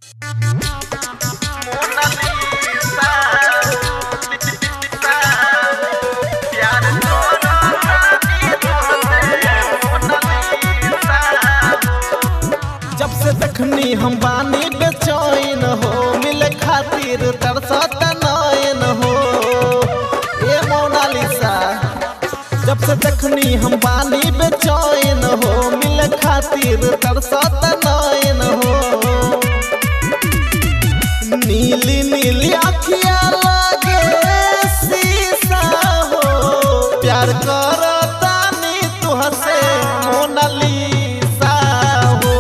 जब से देखनी हम बानी बेचैन हो, मिले खातिर तरसत नयन हो ए मोनालिसा। जब से देखनी हम बानी बेचैन हो, मिले खातिर तरसत नयन हो। नीली नीली आँखियाँ लागे शीशा हो, प्यार करतानी तुहसे मोनालिसा हो।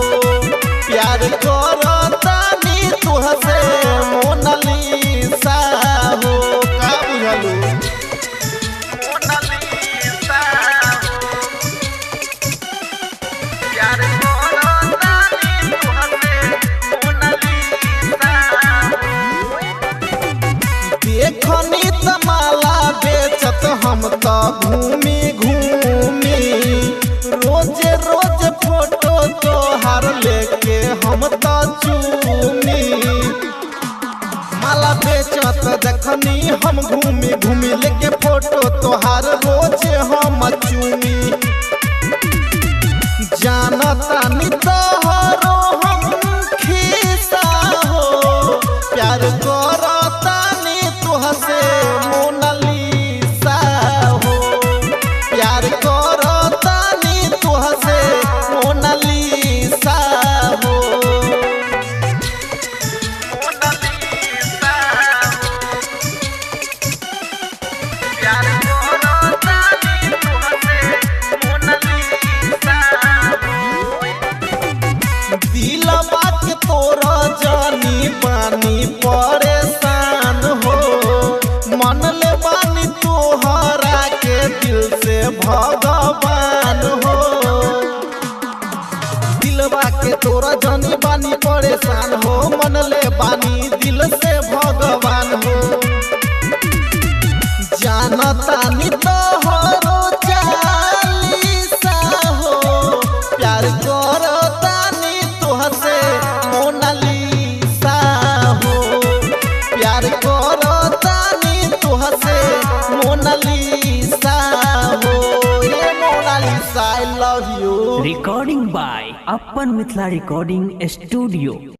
प्यार करतानी तुहसे मोनालिसा हो। का बुझलू मोनालिसा हो, प्यार करतानी तुहसे मोनालिसा हो। देखनी तमाला बेचत हम तो घूमी घूमी, रोज रोज फोटो तोहार लेके हम तो चूमी। माला बेचत देखनी हम घूमी घूमी, लेके फोटो तोहार रोज हम चूमी। जानतानी तोहरो हम खिस्सा हो, प्यार करतानी तुहसे मोनालिसा हो। प्यार करतानी तुहसे मोनालिसा हो। मोनालिसा हो, प्यार करतानी तुहसे मोनालिसा हो। दिलवा के तोरा जानी पानी परेशान हो, मन ले बानी तोहरा के दिल से भगवान हो। दिलवा के तोरा जानी बानी परेशान हो, मन ले बानी दिल से भगवान हो। जानतानी तोहरो चालीसा हो, प्यार करतानी तुहसे मोनालिसा हो। प्यार करतानी तुहसे मोनालिसा हो। ये Monalisa, I love you. Recording by अपन मिथिला रिकॉर्डिंग स्टूडियो।